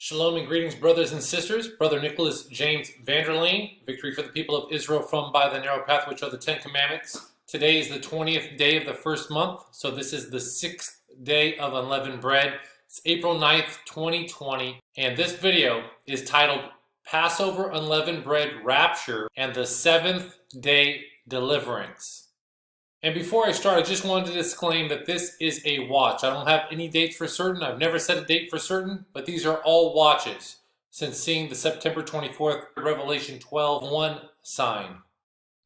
Shalom and greetings, brothers and sisters. Brother Nicholas James Vanderleen, victory for the people of Israel from by the narrow path, which are the 10 Commandments. Today is the 20th day of the first month, so this is the 6th day of Unleavened Bread. It's April 9th, 2020, and this video is titled Passover Unleavened Bread Rapture and the 7th Day Deliverance. And before I start, I just wanted to disclaim that this is a watch. I don't have any dates for certain. I've never set a date for certain, but these are all watches since seeing the September 24th Revelation 12:1 sign.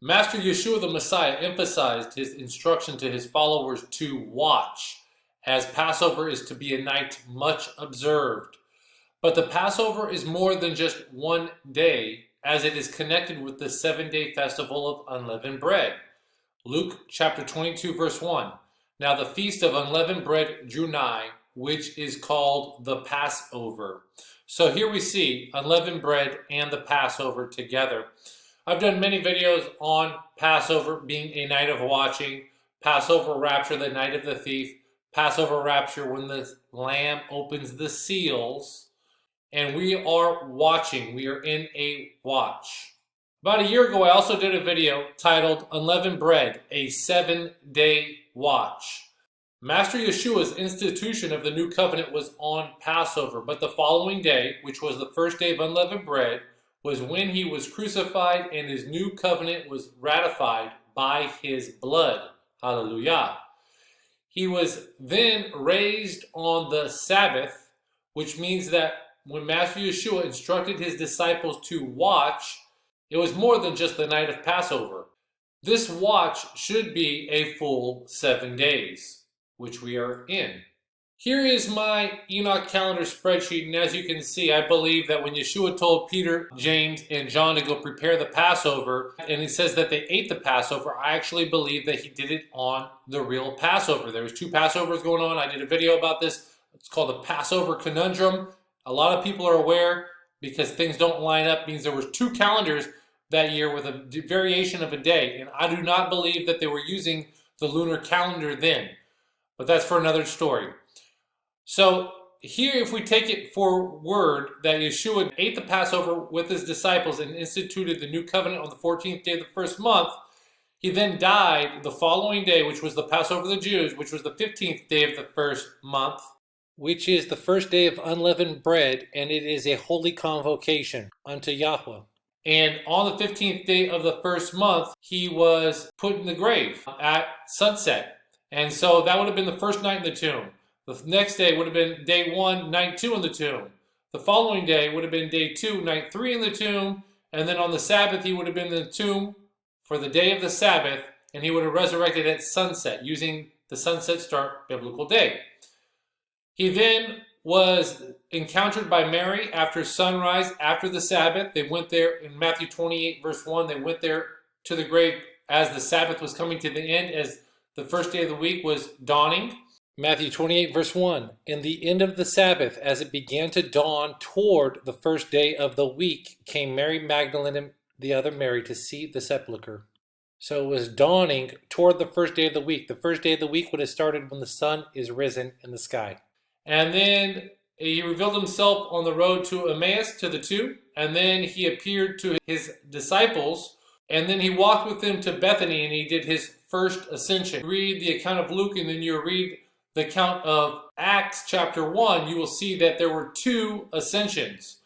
Master Yeshua the Messiah emphasized his instruction to his followers to watch, as Passover is to be a night much observed. But the Passover is more than just one day, as it is connected with the 7-day festival of unleavened bread. Luke chapter 22 verse 1. Now the feast of unleavened bread drew nigh, which is called the Passover. So here we see unleavened bread and the Passover together. I've done many videos on Passover being a night of watching, Passover Rapture, the night of the thief, Passover Rapture when the Lamb opens the seals, and we are watching. We are in a watch. About a year ago, I also did a video titled Unleavened Bread, a 7-day watch. Master Yeshua's institution of the new covenant was on Passover, but the following day, which was the first day of unleavened bread, was when he was crucified and his new covenant was ratified by his blood. Hallelujah. He was then raised on the Sabbath, which means that when Master Yeshua instructed his disciples to watch, it was more than just the night of Passover. This watch should be a full 7 days, which we are in. Here is my Enoch calendar spreadsheet, and as you can see, I believe that when Yeshua told Peter, James, and John to go prepare the Passover, and he says that they ate the Passover, I actually believe that he did it on the real Passover. There was 2 Passovers going on. I did a video about this. It's called the Passover Conundrum. A lot of people are aware, because things don't line up, means there was 2 calendars that year with a variation of a day. And I do not believe that they were using the lunar calendar then. But that's for another story. So here, if we take it for word that Yeshua ate the Passover with his disciples and instituted the new covenant on the 14th day of the first month, he then died the following day, which was the Passover of the Jews, which was the 15th day of the first month, which is the first day of unleavened bread, and it is a holy convocation unto Yahweh. And on the 15th day of the first month, he was put in the grave at sunset. And so that would have been the first night in the tomb. The next day would have been day 1, night 2 in the tomb. The following day would have been day 2, night 3 in the tomb. And then on the Sabbath, he would have been in the tomb for the day of the Sabbath, and he would have resurrected at sunset, using the sunset start biblical day. He then was encountered by Mary after sunrise, after the Sabbath. They went there in Matthew 28 verse 1. They went there to the grave as the Sabbath was coming to the end, as the first day of the week was dawning. Matthew 28 verse 1. In the end of the Sabbath, as it began to dawn toward the first day of the week, came Mary Magdalene and the other Mary to see the sepulchre. So it was dawning toward the first day of the week. The first day of the week would have started when the sun is risen in the sky. And then he revealed himself on the road to Emmaus to the 2. And then he appeared to his disciples. And then he walked with them to Bethany, and he did his first ascension. Read the account of Luke, and then you read the account of Acts chapter 1. You will see that there were 2 ascensions.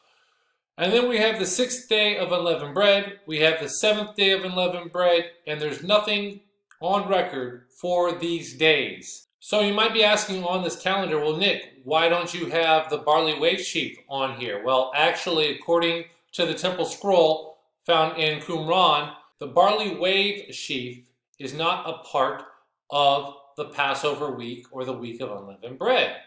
And then we have the 6th day of unleavened bread. We have the 7th day of unleavened bread. And there's nothing on record for these days. So you might be asking on this calendar, well, Nick, why don't you have the barley wave sheaf on here? Well, actually, according to the temple scroll found in Qumran, the barley wave sheaf is not a part of the Passover week or the week of unleavened bread.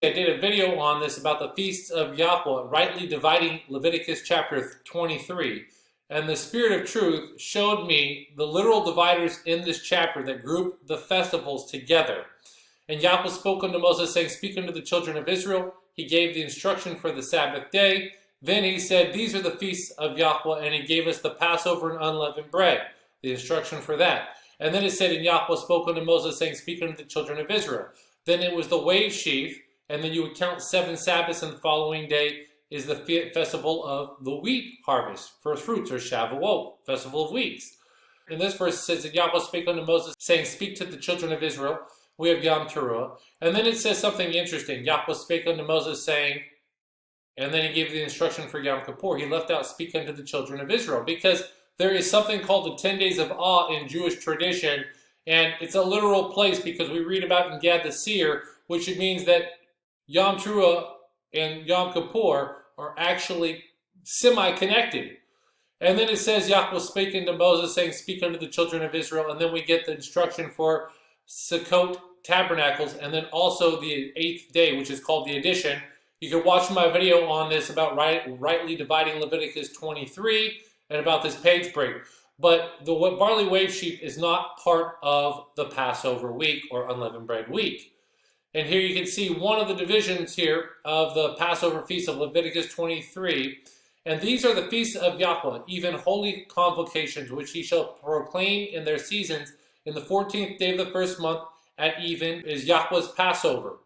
I did a video on this about the feasts of Yahweh, rightly dividing Leviticus chapter 23. And the Spirit of Truth showed me the literal dividers in this chapter that group the festivals together. And Yahweh spoke unto Moses, saying, Speak unto the children of Israel. He gave the instruction for the Sabbath day. Then he said, These are the feasts of Yahweh, and he gave us the Passover and unleavened bread, the instruction for that. And then it said, And Yahweh spoke unto Moses, saying, Speak unto the children of Israel. Then it was the wave sheaf, and then you would count 7 Sabbaths, and the following day is the festival of the wheat harvest, first fruits, or Shavuot, festival of weeks. In this verse it says that Yahweh spake unto Moses, saying, speak to the children of Israel. We have Yom Teruah. And then it says something interesting. Yahweh spake unto Moses, saying, and then he gave the instruction for Yom Kippur. He left out speak unto the children of Israel, because there is something called the 10 days of awe in Jewish tradition, and it's a literal place because we read about in Gad the Seer, which means that Yom Teruah and Yom Kippur are actually semi-connected. And then it says, Yahweh spake unto Moses, saying, speak unto the children of Israel. And then we get the instruction for Sukkot tabernacles, and then also the 8th day, which is called the addition. You can watch my video on this about rightly dividing Leviticus 23 and about this page break. But the barley wave sheaf is not part of the Passover week or unleavened bread week. And here you can see one of the divisions here of the Passover feast of Leviticus 23. And these are the feasts of Yahweh, even holy convocations, which he shall proclaim in their seasons. In the 14th day of the first month at even is Yahweh's Passover.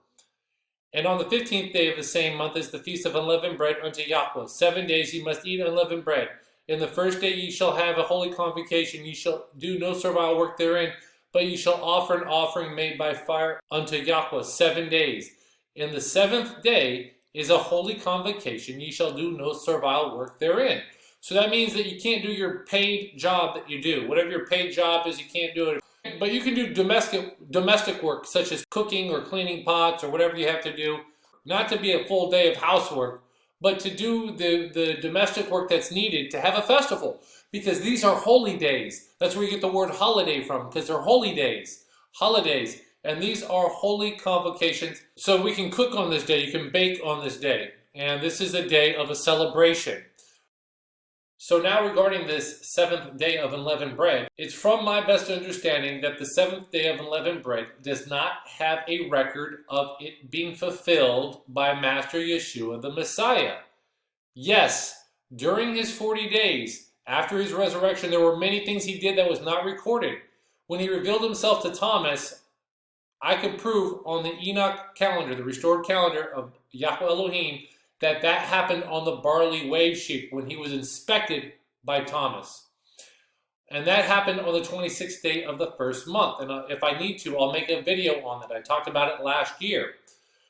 And on the 15th day of the same month is the feast of unleavened bread unto Yahweh. 7 days ye must eat unleavened bread. In the first day ye shall have a holy convocation. Ye shall do no servile work therein, but ye shall offer an offering made by fire unto Yahweh 7 days. In the 7th day is a holy convocation. Ye shall do no servile work therein. So that means that you can't do your paid job that you do. Whatever your paid job is, you can't do it. But you can do domestic work, such as cooking or cleaning pots or whatever you have to do. Not to be a full day of housework, but to do the domestic work that's needed to have a festival. Because these are holy days. That's where you get the word holiday from, because they're holy days. Holidays. And these are holy convocations. So we can cook on this day. You can bake on this day. And this is a day of a celebration. So now regarding this 7th day of unleavened bread, it's from my best understanding that the 7th day of unleavened bread does not have a record of it being fulfilled by Master Yeshua the Messiah. Yes, during his 40 days after his resurrection, there were many things he did that was not recorded. When he revealed himself to Thomas, I could prove on the Enoch calendar, the restored calendar of Yahweh Elohim, that happened on the barley wave sheaf when he was inspected by Thomas. And that happened on the 26th day of the first month. And if I need to, I'll make a video on that. I talked about it last year.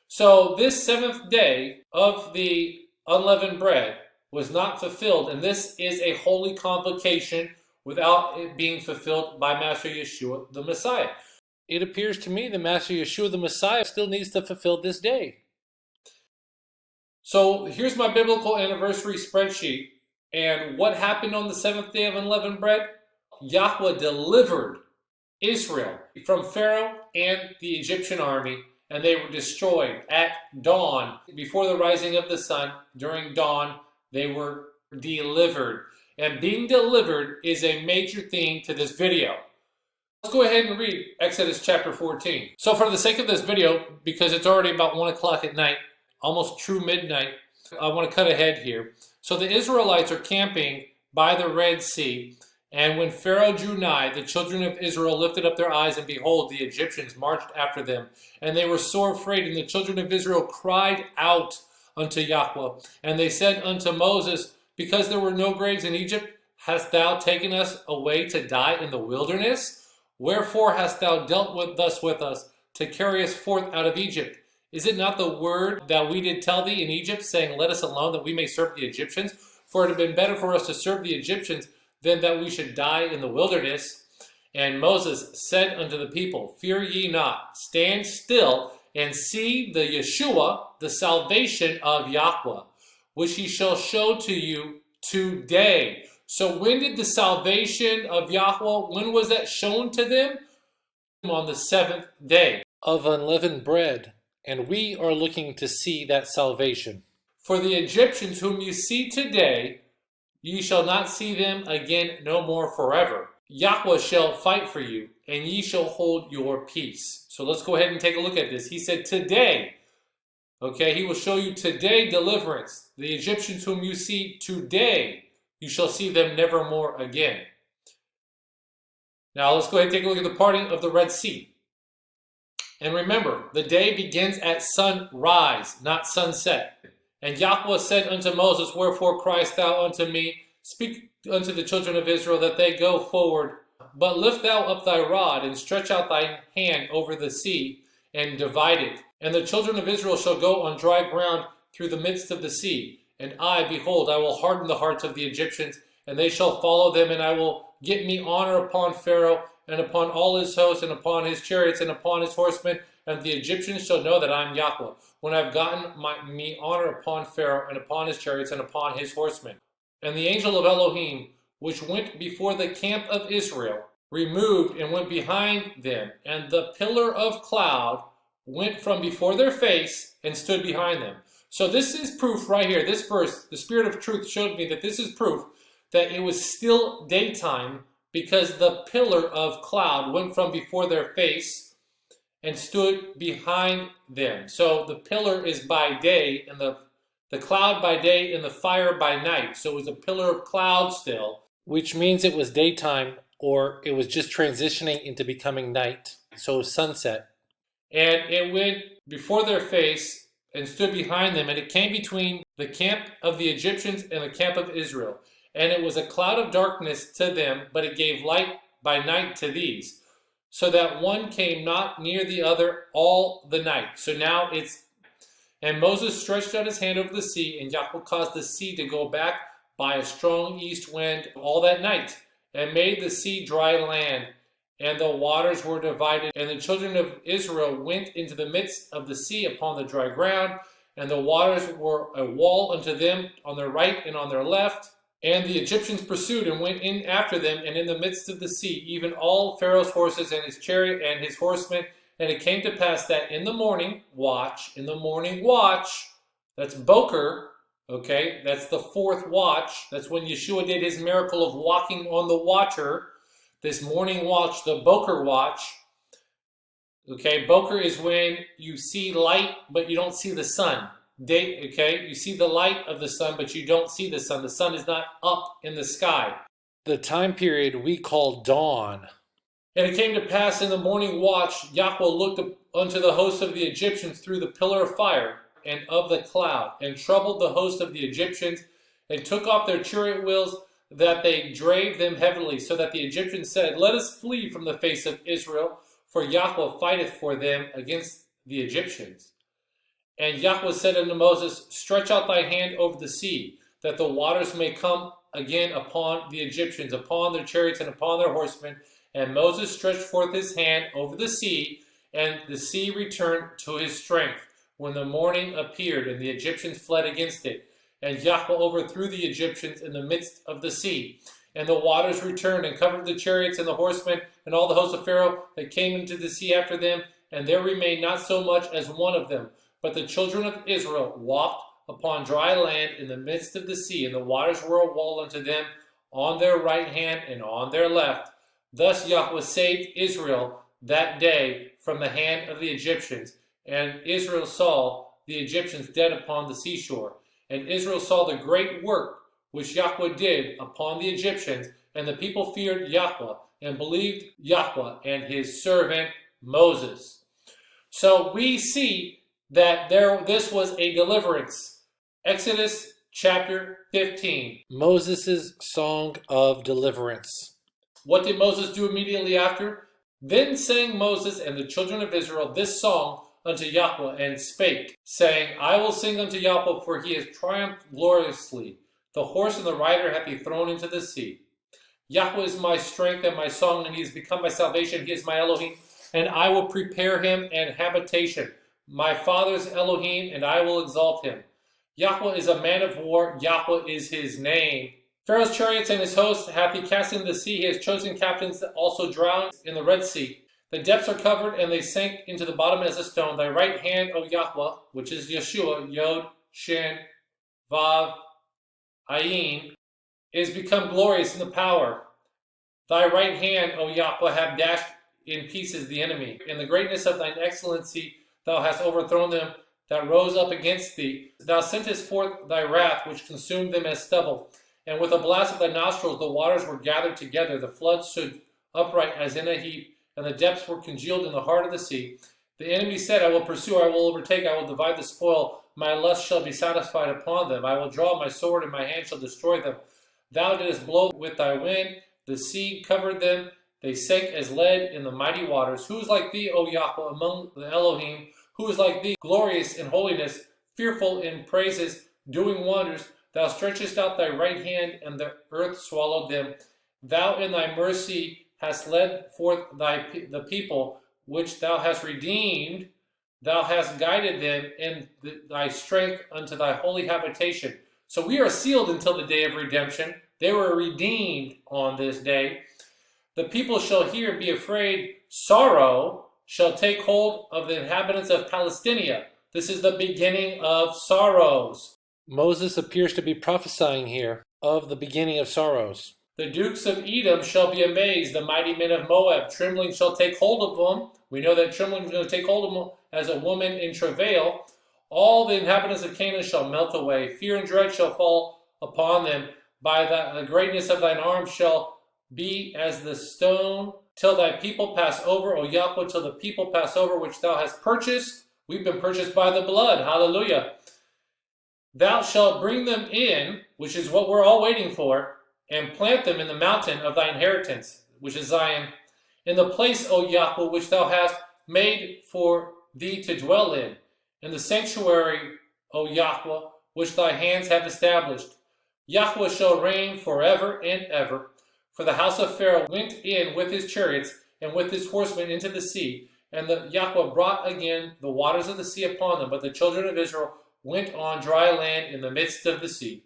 So this 7th day of the unleavened bread was not fulfilled. And this is a holy convocation without it being fulfilled by Master Yeshua the Messiah. It appears to me that Master Yeshua the Messiah still needs to fulfill this day. So here's my biblical anniversary spreadsheet. And what happened on the 7th day of unleavened bread? Yahweh delivered Israel from Pharaoh and the Egyptian army, and they were destroyed at dawn. Before the rising of the sun, during dawn, they were delivered. And being delivered is a major theme to this video. Let's go ahead and read Exodus chapter 14. So for the sake of this video, because it's already about 1 o'clock at night, almost true midnight, I want to cut ahead here. So the Israelites are camping by the Red Sea, and when Pharaoh drew nigh, the children of Israel lifted up their eyes, and behold, the Egyptians marched after them. And they were sore afraid, and the children of Israel cried out unto Yahweh. And they said unto Moses, because there were no graves in Egypt, hast thou taken us away to die in the wilderness? Wherefore hast thou dealt with us to carry us forth out of Egypt? Is it not the word that we did tell thee in Egypt, saying, let us alone, that we may serve the Egyptians? For it had been better for us to serve the Egyptians than that we should die in the wilderness. And Moses said unto the people, fear ye not, stand still, and see the Yeshua, the salvation of Yahweh, which he shall show to you today. So when did the salvation of Yahweh, when was that shown to them? On the 7th day of unleavened bread. And we are looking to see that salvation. For the Egyptians whom you see today, ye shall not see them again no more forever. Yahweh shall fight for you, and ye shall hold your peace. So let's go ahead and take a look at this. He said today, okay, he will show you today deliverance. The Egyptians whom you see today, you shall see them never more again. Now let's go ahead and take a look at the parting of the Red Sea. And remember, the day begins at sunrise, not sunset. And Yahweh said unto Moses, Wherefore criest thou unto me? Speak unto the children of Israel that they go forward. But lift thou up thy rod, and stretch out thy hand over the sea, and divide it. And the children of Israel shall go on dry ground through the midst of the sea. And I, behold, I will harden the hearts of the Egyptians, and they shall follow them, and I will get me honor upon Pharaoh, and upon all his hosts, and upon his chariots, and upon his horsemen, and the Egyptians shall know that I am Yahweh, when I have gotten me honor upon Pharaoh, and upon his chariots, and upon his horsemen. And the angel of Elohim, which went before the camp of Israel, removed and went behind them, and the pillar of cloud went from before their face and stood behind them. So this is proof right here. This verse, the Spirit of truth showed me that this is proof that it was still daytime, because the pillar of cloud went from before their face and stood behind them. So the pillar is by day, and the cloud by day, and the fire by night. So it was a pillar of cloud still, which means it was daytime, or it was just transitioning into becoming night. So sunset. And it went before their face and stood behind them, and it came between the camp of the Egyptians and the camp of Israel. And it was a cloud of darkness to them, but it gave light by night to these, so that one came not near the other all the night. So now and Moses stretched out his hand over the sea, and Yahweh caused the sea to go back by a strong east wind all that night, and made the sea dry land, and the waters were divided. And the children of Israel went into the midst of the sea upon the dry ground, and the waters were a wall unto them on their right and on their left. And the Egyptians pursued and went in after them, and in the midst of the sea, even all Pharaoh's horses and his chariot and his horsemen. And it came to pass that in the morning watch, that's Boker, okay, that's the fourth watch. That's when Yeshua did his miracle of walking on the water. This morning watch, the Boker watch. Okay, Boker is when you see light, but you don't see the sun. You see the light of the sun, but you don't see the sun. The sun is not up in the sky. The time period we call dawn. And it came to pass in the morning watch, Yahweh looked unto the host of the Egyptians through the pillar of fire and of the cloud, and troubled the host of the Egyptians, and took off their chariot wheels, that they drave them heavily, so that the Egyptians said, Let us flee from the face of Israel, for Yahweh fighteth for them against the Egyptians. And Yahweh said unto Moses, Stretch out thy hand over the sea, that the waters may come again upon the Egyptians, upon their chariots and upon their horsemen. And Moses stretched forth his hand over the sea, and the sea returned to his strength when the morning appeared, and the Egyptians fled against it. And Yahweh overthrew the Egyptians in the midst of the sea. And the waters returned and covered the chariots and the horsemen and all the hosts of Pharaoh that came into the sea after them, and there remained not so much as one of them. But the children of Israel walked upon dry land in the midst of the sea, and the waters were a wall unto them on their right hand and on their left. Thus Yahweh saved Israel that day from the hand of the Egyptians. And Israel saw the Egyptians dead upon the seashore. And Israel saw the great work which Yahweh did upon the Egyptians. And the people feared Yahweh and believed Yahweh and his servant Moses. So we see that this was a deliverance. Exodus chapter 15. Moses' song of deliverance. What did Moses do immediately after? Then sang Moses and the children of Israel this song unto Yahweh, and spake, saying, I will sing unto Yahweh, for he has triumphed gloriously. The horse and the rider hath he thrown into the sea. Yahweh is my strength and my song, and he has become my salvation. He is my Elohim, and I will prepare him an habitation. My father's Elohim, and I will exalt him. Yahweh is a man of war. Yahweh is his name. Pharaoh's chariots and his hosts hath he cast into the sea. He has chosen captains that also drowned in the Red Sea. The depths are covered, and they sank into the bottom as a stone. Thy right hand, O Yahweh, which is Yeshua, Yod, Shin, Vav, Ayin, is become glorious in the power. Thy right hand, O Yahweh, hath dashed in pieces the enemy. In the greatness of thine excellency thou hast overthrown them that rose up against thee. Thou sentest forth thy wrath, which consumed them as stubble. And with a blast of thy nostrils the waters were gathered together. The flood stood upright as in a heap, and the depths were congealed in the heart of the sea. The enemy said, I will pursue, I will overtake, I will divide the spoil. My lust shall be satisfied upon them. I will draw my sword, and my hand shall destroy them. Thou didst blow with thy wind, the sea covered them. They sank as lead in the mighty waters. Who is like thee, O Yahweh, among the Elohim? Who is like thee, glorious in holiness, fearful in praises, doing wonders? Thou stretchest out thy right hand, and the earth swallowed them. Thou in thy mercy hast led forth the people, which thou hast redeemed. Thou hast guided them in thy strength unto thy holy habitation. So we are sealed until the day of redemption. They were redeemed on this day. The people shall hear and be afraid. Sorrow shall take hold of the inhabitants of Palestina. This is the beginning of sorrows. Moses appears to be prophesying here of the beginning of sorrows. The dukes of Edom shall be amazed. The mighty men of Moab, trembling shall take hold of them. We know that trembling is going to take hold of them as a woman in travail. All the inhabitants of Canaan shall melt away. Fear and dread shall fall upon them. By the greatness of thine arm shall be as the stone, till thy people pass over, O Yahweh, till the people pass over, which thou hast purchased. We've been purchased by the blood. Hallelujah. Thou shalt bring them in, which is what we're all waiting for, and plant them in the mountain of thy inheritance, which is Zion, in the place, O Yahweh, which thou hast made for thee to dwell in the sanctuary, O Yahweh, which thy hands have established. Yahweh shall reign forever and ever. For the house of Pharaoh went in with his chariots and with his horsemen into the sea, and the Yahweh brought again the waters of the sea upon them. But the children of Israel went on dry land in the midst of the sea.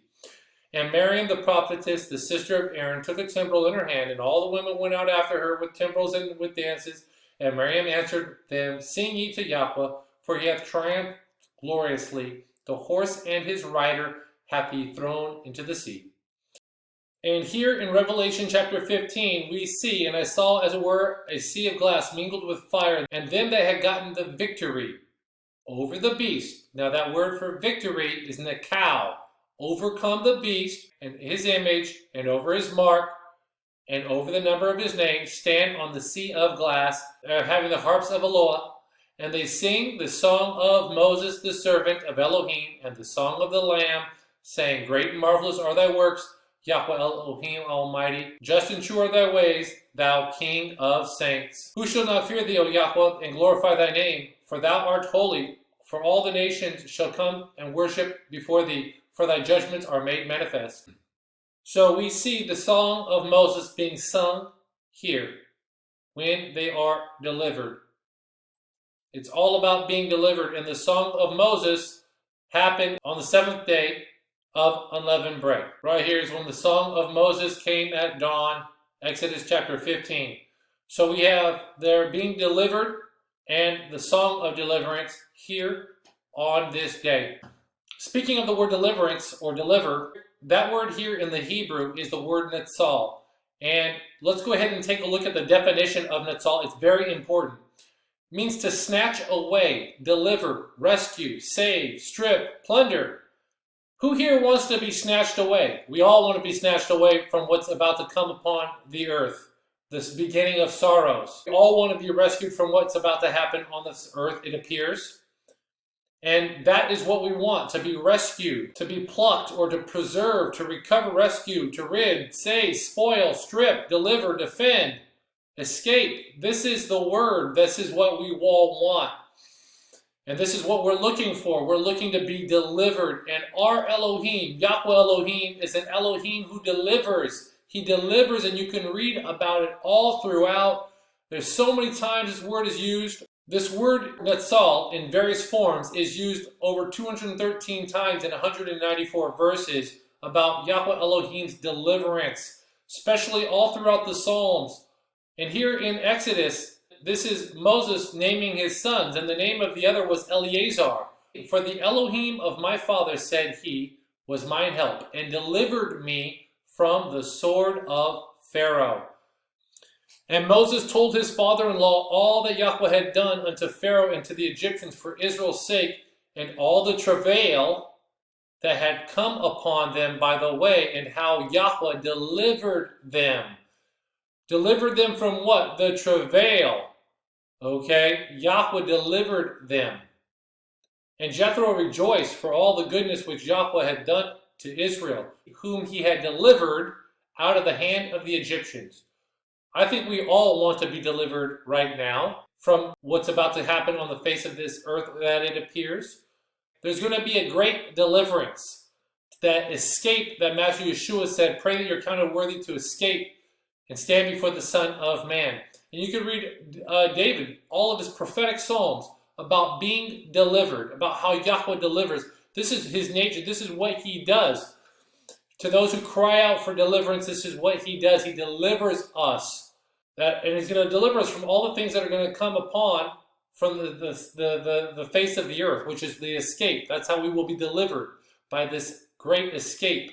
And Miriam the prophetess, the sister of Aaron, took a timbrel in her hand, and all the women went out after her with timbrels and with dances. And Miriam answered them, Sing ye to Yahweh, for he hath triumphed gloriously. The horse and his rider hath he thrown into the sea. And here in Revelation chapter 15, we see, and I saw as it were a sea of glass mingled with fire, and them that had gotten the victory over the beast. Now that word for victory is Nakau. Overcome the beast and his image, and over his mark, and over the number of his name, stand on the sea of glass, having the harps of Eloah, and they sing the song of Moses the servant of Elohim, and the song of the Lamb, saying, Great and marvelous are thy works, Yahweh Elohim Almighty. Just and true are thy ways, thou King of saints. Who shall not fear thee, O Yahweh, and glorify thy name? For thou art holy, for all the nations shall come and worship before thee, for thy judgments are made manifest. So we see the song of Moses being sung here when they are delivered. It's all about being delivered. And the song of Moses happened on the seventh day of Unleavened Bread. Right here is when the song of Moses came at dawn, Exodus chapter 15. So we have their being delivered and the song of deliverance here on this day. Speaking of the word deliverance or deliver, that word here in the Hebrew is the word netzal. And let's go ahead and take a look at the definition of netzal. It's very important. It means to snatch away, deliver, rescue, save, strip, plunder. Who here wants to be snatched away? We all want to be snatched away from what's about to come upon the earth, this beginning of sorrows. We all want to be rescued from what's about to happen on this earth, it appears. And that is what we want, to be rescued, to be plucked, or to preserve, to recover, rescue, to rid, save, spoil, strip, deliver, defend, escape. This is the word. This is what we all want. And this is what we're looking for. We're looking to be delivered. And our Elohim, Yahweh Elohim, is an Elohim who delivers. He delivers, and you can read about it all throughout. There's so many times this word is used. This word netzal in various forms is used over 213 times in 194 verses about Yahweh Elohim's deliverance, especially all throughout the Psalms. And here in Exodus, this is Moses naming his sons, and the name of the other was Eleazar. For the Elohim of my father, said he, was mine help, and delivered me from the sword of Pharaoh. And Moses told his father-in-law all that Yahweh had done unto Pharaoh and to the Egyptians for Israel's sake, and all the travail that had come upon them by the way, and how Yahweh delivered them. Delivered them from what? The travail. Okay, Yahweh delivered them. And Jethro rejoiced for all the goodness which Yahweh had done to Israel, whom he had delivered out of the hand of the Egyptians. I think we all want to be delivered right now from what's about to happen on the face of this earth, that it appears. There's going to be a great deliverance. That escape that Master Yeshua said, pray that you're counted worthy to escape and stand before the Son of Man. And you can read David, all of his prophetic psalms about being delivered, about how Yahweh delivers. This is his nature. This is what he does. To those who cry out for deliverance, this is what he does. He delivers us. And he's going to deliver us from all the things that are going to come upon from the face of the earth, which is the escape. That's how we will be delivered, by this great escape.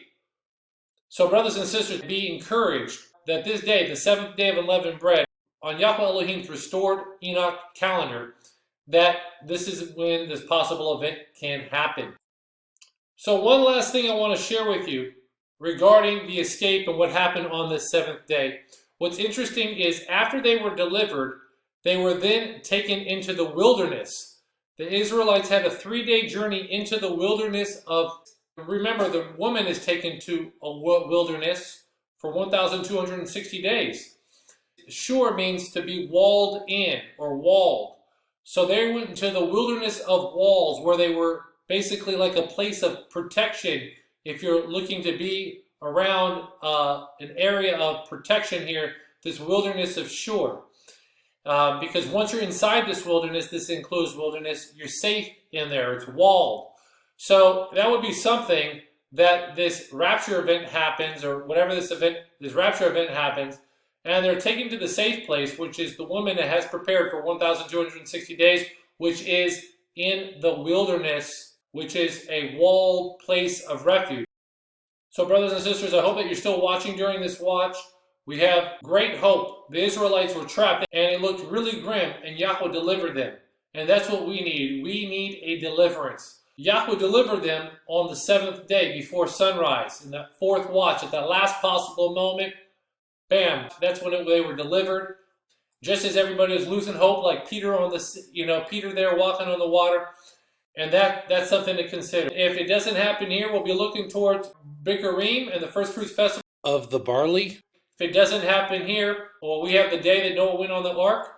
So brothers and sisters, be encouraged that this day, the 7th day of Unleavened Bread, on Yahweh Elohim's restored Enoch calendar, that this is when this possible event can happen. So one last thing I want to share with you regarding the escape and what happened on this 7th day. What's interesting is after they were delivered, they were then taken into the wilderness. The Israelites had a 3-day journey into the wilderness of, remember, the woman is taken to a wilderness for 1,260 days. Shur means to be walled in or walled. So they went into the wilderness of walls where they were basically like a place of protection. If you're looking to be around an area of protection here, this wilderness of Shur. Because once you're inside this wilderness, this enclosed wilderness, you're safe in there. It's walled. So that would be something that this rapture event happens, or whatever this rapture event happens, and they're taken to the safe place, which is the woman that has prepared for 1,260 days, which is in the wilderness, which is a walled place of refuge. So brothers and sisters, I hope that you're still watching during this watch. We have great hope. The Israelites were trapped, and it looked really grim, and Yahweh delivered them. And that's what we need. We need a deliverance. Yahweh delivered them on the 7th day before sunrise, in that 4th watch, at that last possible moment. Bam! That's when they were delivered. Just as everybody was losing hope, like Peter Peter there walking on the water. And that's something to consider. If it doesn't happen here, we'll be looking towards Bikurim and the First Fruits Festival of the barley. If it doesn't happen here, well, we have the day that Noah went on the ark,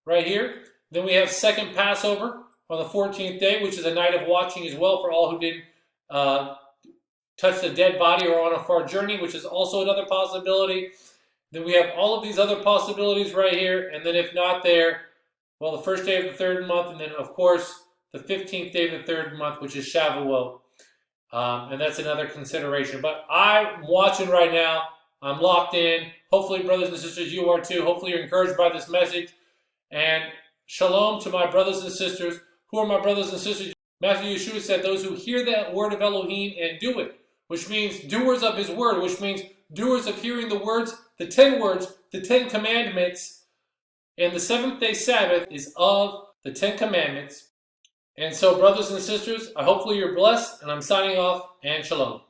right here. Then we have second Passover on the 14th day, which is a night of watching as well for all who didn't touch the dead body or on a far journey, which is also another possibility. Then we have all of these other possibilities right here. And then if not there, well, the first day of the 3rd month, and then, of course, the 15th day of the 3rd month, which is Shavuot. And that's another consideration. But I'm watching right now. I'm locked in. Hopefully, brothers and sisters, you are too. Hopefully, you're encouraged by this message. And shalom to my brothers and sisters. Who are my brothers and sisters? Matthew Yeshua said, those who hear that word of Elohim and do it, which means doers of his word, which means doers of hearing the words, the 10 commandments, and the 7th day Sabbath is of the 10 commandments. And so, brothers and sisters, hopefully you're blessed, and I'm signing off, and shalom.